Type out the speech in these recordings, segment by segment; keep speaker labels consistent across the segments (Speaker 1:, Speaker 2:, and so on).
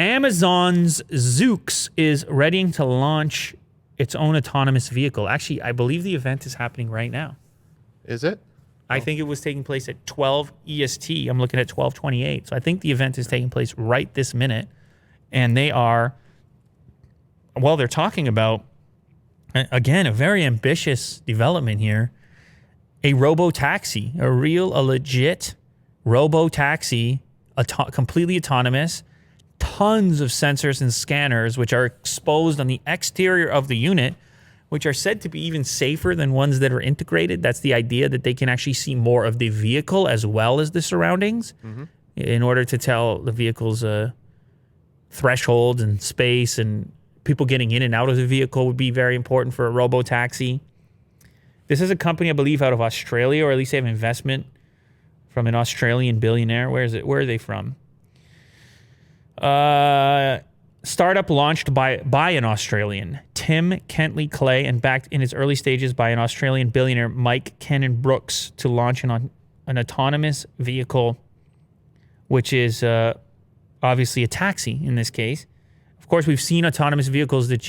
Speaker 1: Amazon's Zoox is readying to launch its own autonomous vehicle. Actually, I believe the event is happening right now.
Speaker 2: Is it?
Speaker 1: I think it was taking place at 12 EST. I'm looking at 12:28. So I think the event is taking place right this minute. And they are, well, they're talking about, again, a very ambitious development here. A Robo taxi, a legit Robo taxi, completely autonomous, tons of sensors and scanners, which are exposed on the exterior of the unit, which are said to be even safer than ones that are integrated. That's the idea, that they can actually see more of the vehicle as well as the surroundings in order to tell the vehicle's thresholds and space, and people getting in and out of the vehicle would be very important for a Robo taxi. This is a company, I believe, out of Australia, or at least they have investment from an Australian billionaire. Where is it? Where are they from? Startup launched by an Australian, Tim Kentley Clay, and backed in its early stages by an Australian billionaire, Mike Cannon Brooks, to launch an autonomous vehicle, which is obviously a taxi in this case. Of course, we've seen autonomous vehicles that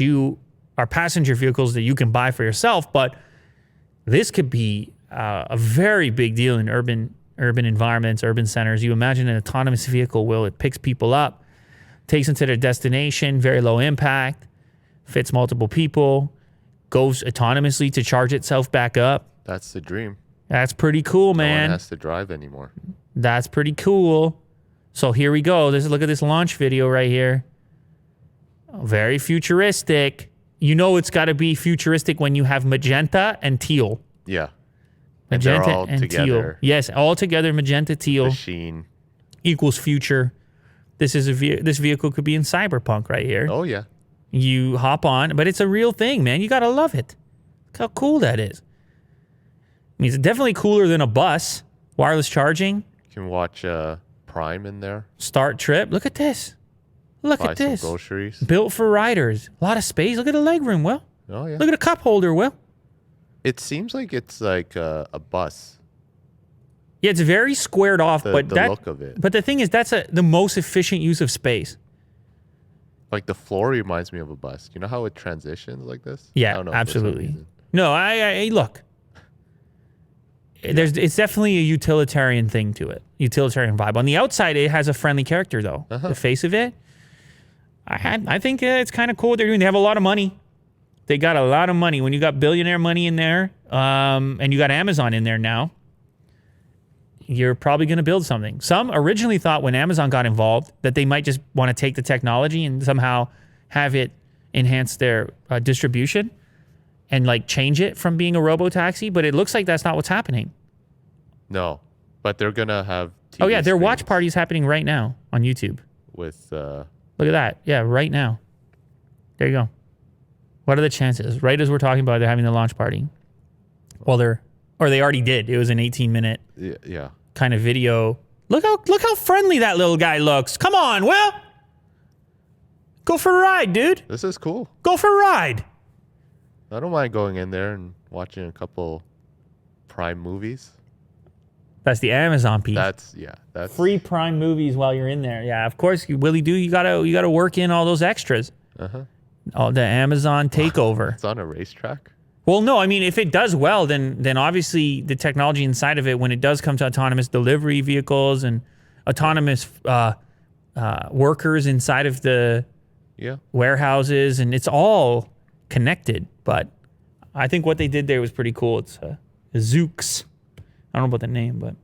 Speaker 1: are passenger vehicles that you can buy for yourself, but this could be a very big deal in urban environments, urban centers. You imagine an autonomous vehicle, it picks people up, takes them to their destination, very low impact, fits multiple people, goes autonomously to charge itself back up.
Speaker 2: That's the dream.
Speaker 1: That's pretty cool, man.
Speaker 2: No one has to drive anymore.
Speaker 1: That's pretty cool. So here we go. Look at this launch video right here. Very futuristic. You know it's got to be futuristic when you have magenta and teal.
Speaker 2: Yeah.
Speaker 1: Magenta
Speaker 2: all
Speaker 1: and
Speaker 2: together.
Speaker 1: teal. Yes, all together, magenta, teal.
Speaker 2: Machine.
Speaker 1: Equals future. This vehicle could be in cyberpunk right here.
Speaker 2: Oh, yeah.
Speaker 1: You hop on, but it's a real thing, man. You got to love it. Look how cool that is. I mean, it's definitely cooler than a bus. Wireless charging.
Speaker 2: You can watch Prime in there.
Speaker 1: Start trip. Look at this. Look
Speaker 2: Buy
Speaker 1: at this.
Speaker 2: some groceries.
Speaker 1: Built for riders. A lot of space. Look at the legroom, Will.
Speaker 2: Oh, yeah.
Speaker 1: Look at the cup holder, Will.
Speaker 2: It seems like it's like a bus.
Speaker 1: Yeah, it's very squared off,
Speaker 2: The
Speaker 1: but
Speaker 2: look of it.
Speaker 1: But the thing is, that's the most efficient use of space.
Speaker 2: Like the floor reminds me of a bus. You know how it transitions like this?
Speaker 1: Yeah,
Speaker 2: I don't know, for some
Speaker 1: absolutely.
Speaker 2: reason.
Speaker 1: No, I look. It's definitely a utilitarian thing to it. Utilitarian vibe. On the outside, it has a friendly character, though. The face of it. I think it's kind of cool what they're doing. They have a lot of money. They got a lot of money. When you got billionaire money in there, and you got Amazon in there now, you're probably going to build something. Some originally thought when Amazon got involved that they might just want to take the technology and somehow have it enhance their distribution and like change it from being a robo-taxi, but it looks like that's not what's happening.
Speaker 2: No, but they're going to have TV
Speaker 1: Oh, yeah, their watch
Speaker 2: screens
Speaker 1: party is happening right now on YouTube.
Speaker 2: with...
Speaker 1: Look at that. Yeah, right now. There you go. What are the chances? Right as we're talking about, they're having the launch party. Well, they already did. It was an 18-minute
Speaker 2: yeah.
Speaker 1: kind of video. Look how friendly that little guy looks. Come on, Will. Go for a ride, dude.
Speaker 2: This is cool.
Speaker 1: Go for a ride.
Speaker 2: I don't mind going in there and watching a couple Prime movies.
Speaker 1: That's the Amazon piece.
Speaker 2: That's
Speaker 1: Free Prime movies while you're in there. Yeah, of course, you really do. You gotta work in all those extras. All the Amazon takeover.
Speaker 2: It's on a racetrack.
Speaker 1: Well, no, I mean, if it does well, then obviously the technology inside of it, when it does come to autonomous delivery vehicles and autonomous workers inside of the warehouses, and it's all connected. But I think what they did there was pretty cool. It's Zoox. I don't know about the name, but